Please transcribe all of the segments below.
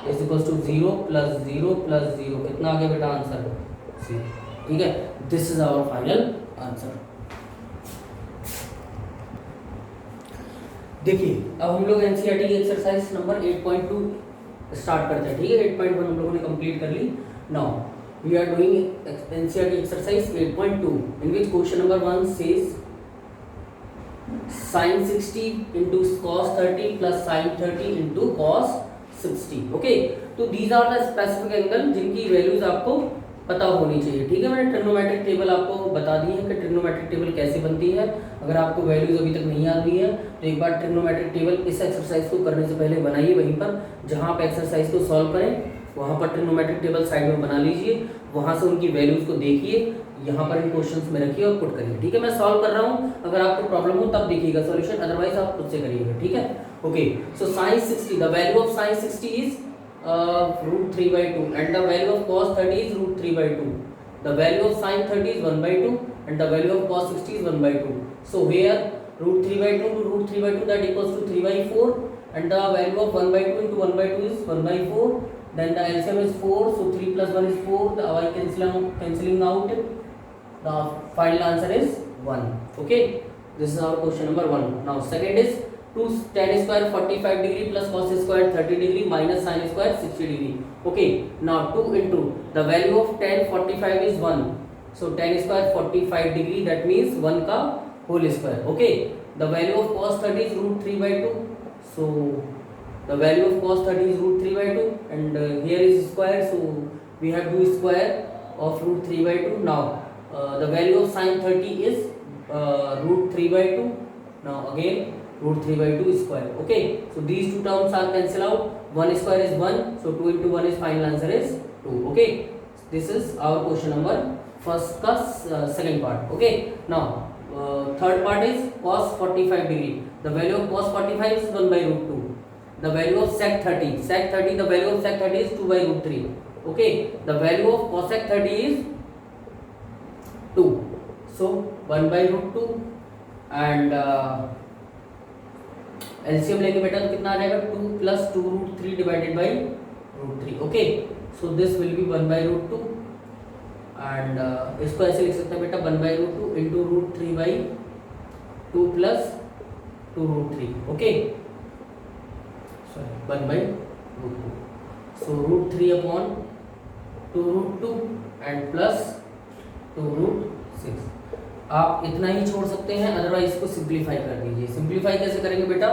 Is equal to 0 plus 0 plus 0, कितना आ गया बेटा आंसर? सी। ठीक है, this is our final answer. देखिए अब हम लोग एनसीईआरटी की एक्सरसाइज नंबर 8.2 स्टार्ट करते हैं। ठीक है, 8.1 हम लोगों ने कंप्लीट कर ली। Now we are doing NCERT exercise 8.2 in which question number 1 says sin 60 into cos 30 plus sin 30 into cos 60। Okay, तो these are the specific angle जिनकी वैल्यूज आपको पता होनी चाहिए। ठीक है, मैंने ट्रिग्नोमेट्रिक टेबल आपको बता दी है कि ट्रिग्नोमेट्रिक टेबल कैसे बनती है। अगर आपको वैल्यूज अभी तक नहीं याद हुई है तो एक बार ट्रिग्नोमेट्रिक टेबल इस एक्सरसाइज को करने से पहले बनाइए, वहीं पर जहां आप एक्सरसाइज को सॉल्व करें वहां पर ट्रिग्नोमेट्रिक टेबल साइड में बना लीजिए, वहां से उनकी वैल्यूज को देखिए, यहाँ पर इन क्वेश्चंस में रखिए और पुट करिए। ठीक है, मैं सॉल्व कर रहा हूँ, अगर आपको प्रॉब्लम हो तब देखिएगा सॉल्यूशन, अदरवाइज आप खुद से करिएगा। ठीक है, okay. So sin 60, the value of sin 60 is √3/2 and the value of cos 30 is √3/2. The value of sin 30 is 1/2 and the value of cos 60 is 1/2. So here √3/2 to √3/2 that equals to 3/4 and the value of 1/2 into 1/2 is 1/4. Then the LCM is 4, so 3 plus 1 is 4. The y cancelling out. The final answer is 1. Okay, this is our question number 1. Now second is 2 tan square 45 degree plus cos square 30 degree minus sin square 60 degree. Okay, now 2 into the value of tan 45 is 1, so tan square 45 degree, that means 1 का whole square. Okay, the value of cos 30 is √3/2, so the value of cos 30 is √3/2 and here is square, so we have to square of √3/2. Now the value of sin 30 is √3/2. Now again √3/2 square. Okay, so these two terms are cancel out, 1 square is 1, so 2 into 1 is final answer is 2. Okay, this is our question number first का second part. Okay, now third part is cos 45 degree. The value of cos 45 is 1/√2. The value of sec 30, the value of sec 30 is 2/√3. Okay, the value of cosec 30 is 2, so 1/√2 and LCM लेंगे बेटा तो कितना आ जाएगा 2 plus 2√3 divided by √3. Okay, so this will B 1/√2 and इसको ऐसे लिख सकते हैं बेटा 1/√2 into √3/2 plus 2√3. Okay, sorry 1/√2, so √3 upon 2√2 and plus 2√6. आप इतना ही छोड़ सकते हैं, अदरवाइज इसको सिंप्लीफाई कर दीजिए। सिंप्लीफाई कैसे करेंगे बेटा?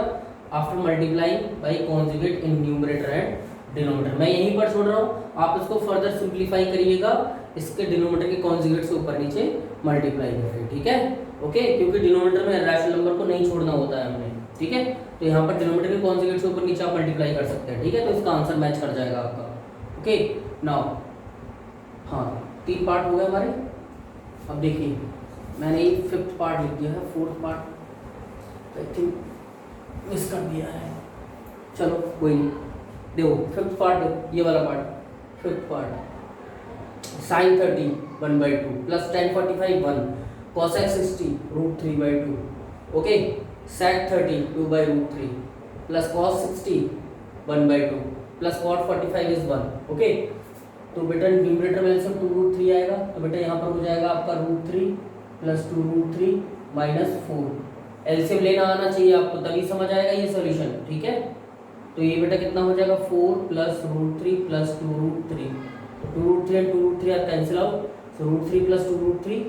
After multiplying by conjugate in numerator and denominator. मैं यहीं पर छोड़ रहा हूँ, आप इसको फर्दर सिंप्लीफाई करिएगा, इसके डिनोमिनेटर के कॉन्जुगेट से ऊपर नीचे मल्टीप्लाई करें। ठीक है, ओके, क्योंकि डिनोमिनेटर में रैशनल नंबर को नहीं छोड़ना होता है हमने। ठीक है, तो यहाँ पर डिनोमिनेटर के कॉन्जुगेट से ऊपर नीचे आप मल्टीप्लाई कर सकते हैं। ठीक है, तो इसका आंसर मैच कर जाएगा आपका। ओके, नाउ हाँ 3 पार्ट हो गए हमारे। अब देखिए मैंने ये 5th पार्ट लिख दिया है, 4th part I think miss कर दिया है, चलो कोई नहीं। देखो 5th पार्ट, ये वाला part 5th part, sin 30 1/2 plus tan 45 1, cosec 60 √3/2. Okay, sec 30 2/√3 plus cos 60 1/2 plus cot 45 is 1. Okay, तो बेटा न्यूमरेटर में सब 2√3 आएगा, तो बेटा यहाँ पर हो जाएगा आपका √3 plus 2√3 minus 4। एलसीएम लेना आना चाहिए आपको, तभी समझ आएगा ये सॉल्यूशन। ठीक है, तो ये बेटा कितना हो जाएगा 4 plus √3 plus 2√3, 2√3 and 2√3 are cancel out, so √3 plus 2√3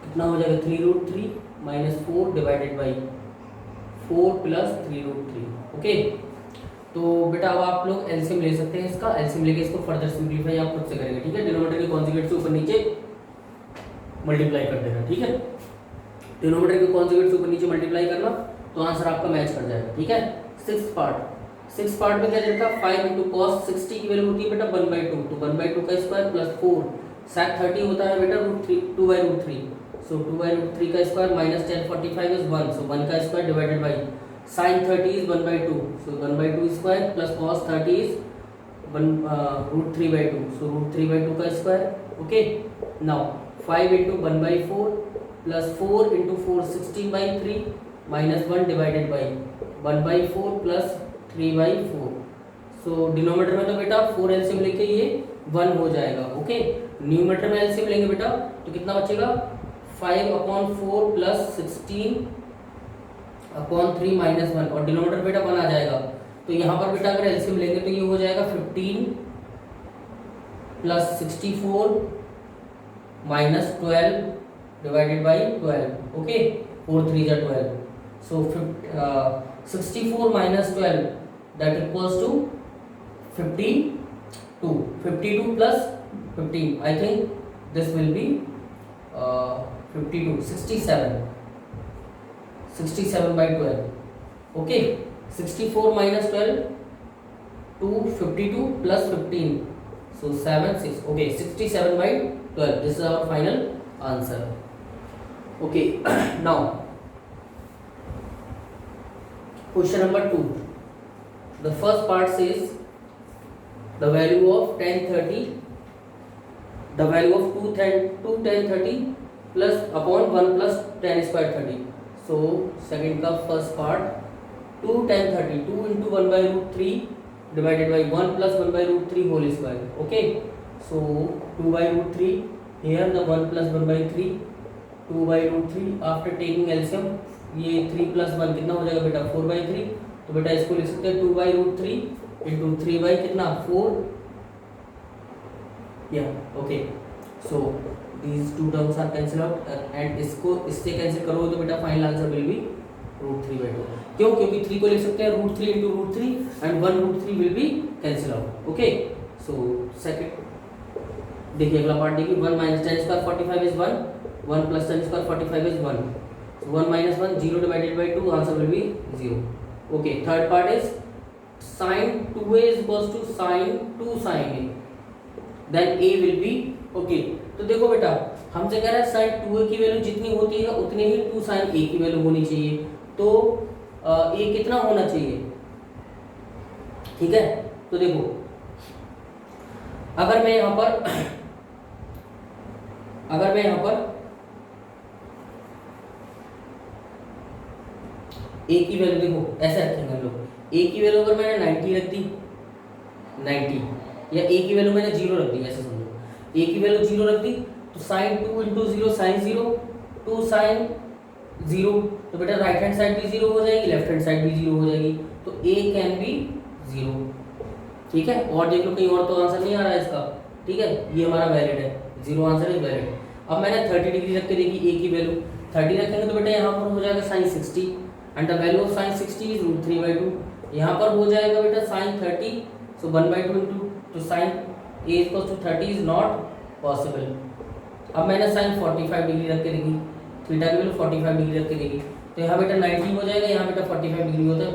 कितना हो जाएगा 3√3 minus 4 divided by 4 plus 3√3। Okay, तो बेटा अब आप लोग एलसीएम ले सकते हैं इसका, एलसीएम लेके इसको फर्दर सिंप्लीफाई आप खुद से करेंगे। ठीक है, डिनोमिनेटर के कॉन्जुगेट से ऊपर नीचे मल्टीप्लाई कर देना। ठीक है, डिनोमिनेटर के कॉन्जुगेट से ऊपर नीचे मल्टीप्लाई करना, तो आंसर आपका मैच कर जाएगा। ठीक है, 6th पार्ट में क्या देखा 5 into cos 60 की वैल्यू होती है बेटा 1/2, तो 1/2 का स्क्वायर प्लस 4 sec 30 होता है बेटा √2/√3, so 2/√3 का square minus tan 45 is 1, so 1 का square divided by sin 30 is 1/2, so 1/2 square plus cos 30 is √3/2, so √3/2 का square. Okay, now 5 into 1/4 plus 4 into 4 16/3 -1 divided by 1/4 plus 3/4। So denominator में तो बेटा 4 LCM लेके ये 1 हो जाएगा। ओके, न्यूमरेटर में एलसीएम लेंगे बेटा तो कितना बचेगा 5/4 प्लस 16/3 -1 और डिनोमिनेटर बेटा 1 आ जाएगा। तो यहाँ पर बेटा अगर एलसीएम लेंगे तो ये हो जाएगा 15 plus 64 minus 12 divided by 12। Okay, 4 3 जा 12। So 64 minus 12 that equals to 52। 52 plus 15, I think this will be 52 67 by 12। Okay, 64 minus 12 to 52 plus 15, so 7 6, okay, 67 by 12, this is our final answer। okay now question number 2, the first part says the value of 10 30, the value of 2 10 30 plus upon 1 plus 10 square 30। so second का first part 2 10 30, 2 into 1 by root 3 divided by 1 plus 1 by root 3 whole square। okay, so 2 by root 3, here the 1 plus 1 by 3, 2 by root 3, after taking LCM ये 3 plus 1 कितना हो जाएगा बेटा 4 by 3। तो बेटा इसको लिख सकते हैं 2 by root 3 into 3 by कितना 4। yeah, okay, so these two terms are cancel out and इसको इससे कैंसिल करोगे तो बेटा फाइनल आंसर विल बी √3/2। क्यों? क्योंकि 3 को लिख सकते हैं √3 into √3 and 1 √3 will be cancel out। Okay, so second देखिए अगला पार्ट देखिए 1 minus 10 square 45 is 1, 1 plus 10 square 45 is 1, so 1 minus 1 0 divided by 2, answer will be 0। okay, third part is sin 2a is equals to sin 2 sin a, then a will be okay। तो देखो बेटा हमसे कह रहा है sin 2a की value जितनी होती है उतनी ही 2 sin a की वैल्यू होनी चाहिए। तो a कितना होना चाहिए? ठीक है, तो देखो अगर मैं यहां पर a की वैल्यू देखो ऐसे रखेंगे हम लोग, a की वैल्यू अगर मैंने 90 रख दी 90, या a की वैल्यू मैंने 0 रख दी, ऐसे समझो a की वैल्यू 0 रख दी तो sin 2 into 0 sin 0, 2 sin 0, तो बेटा राइट हैंड साइड भी 0 हो जाएगी, लेफ्ट हैंड साइड भी 0 हो जाएगी, तो a कैन बी 0। ठीक है, और देख लो कहीं और तो आंसर नहीं आ रहा है इसका। ठीक है, ये हमारा वैलिड है, 0 आंसर इज वैलिड। अब मैंने 30 डिग्री रख के देखी a की वैल्यू 30 रखेंगे तो बेटा यहाँ पर हो जाएगा sin 60 and the value of sin 60 is √3/2। यहाँ पर हो जाएगा बेटा sin 30, सो 1/2 into तो sin a equals to 30 is not possible. अब मैंने sin 45 डिग्री रख के देखी, थीटा की वैल्यू 45 डिग्री रख के देखी, तो यहाँ बेटा 90 हो जाएगा, यहाँ बेटा 45 डिग्री होता है।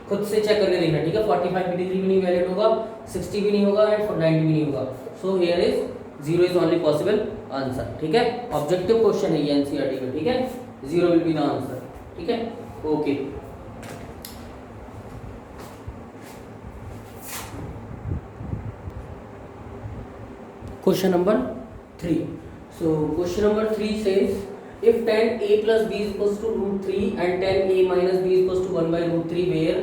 खुद से चेक करके देखना, ठीक है, 45 डिग्री भी नहीं वैलिड होगा, 60 भी नहीं होगा एंड 90 भी नहीं होगा। So here is 0 is only possible answer. ठीक है, ऑब्जेक्टिव क्वेश्चन है ये एनसीईआरटी का। ठीक है, 0 विल बी द आंसर। ठीक है, okay. Question number 3। So question number 3 says if 10a plus b is equals to √3 and 10a minus b is equals to 1/√3 where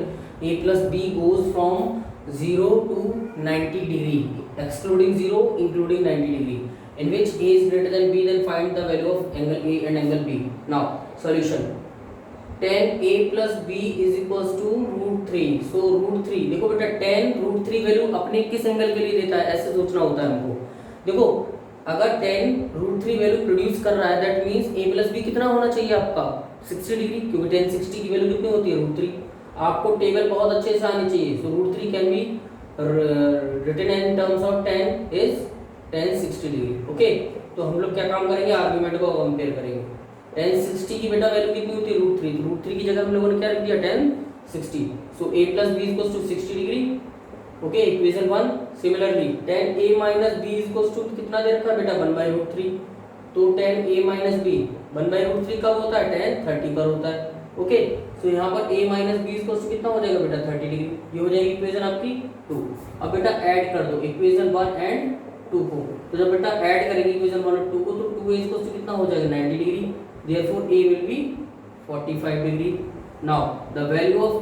a plus b goes from 0 to 90 degree excluding 0 including 90 degree in which a is greater than b, then find the value of angle a and angle b। now solution 10a plus b is equals to √3, so √3 देखो बेटा 10 √3 value अपने किस angle के लिए देता है, ऐसे सोचना होता है हमको। देखो अगर 10 √3 वैल्यू प्रोड्यूस कर रहा है that means a plus b कितना होना चाहिए आपका 60 डिग्री, क्योंकि 10 60 की वैल्यू कितनी होती है √3। आपको टेबल बहुत अच्छे से आनी चाहिए। So √3 can be written in terms of 10 is 10 60 degree. Okay, तो हम लोग क्या काम करेंगे, आर्गुमेंट को कंपेयर करेंगे। 10 60 की बेटा वैल्यू कितनी होती है √3, तो √3 की जगह हम लोगों ने क्या रख दिया 10 60। So a plus b equals to 60 degree. Okay, equation 1 similarly 10a minus b equals to कितना दे रखा है बेटा 1/√3, तो 10a माइनस b 1/√3 कब होता है 10 30 पर होता है। ओके, सो यहाँ पर a minus b equals to कितना हो जाएगा बेटा 30 डिग्री, ये हो जाएगी इक्वेशन आपकी 2। अब बेटा ऐड कर दो इक्वेशन 1 एंड 2 को, तो जब बेटा ऐड करेंगे इक्वेशन 1 और 2 को तो 2a इक्वल्स टू कितना हो जाएगा 90 degree, therefore a will be 45 degree. Now the value of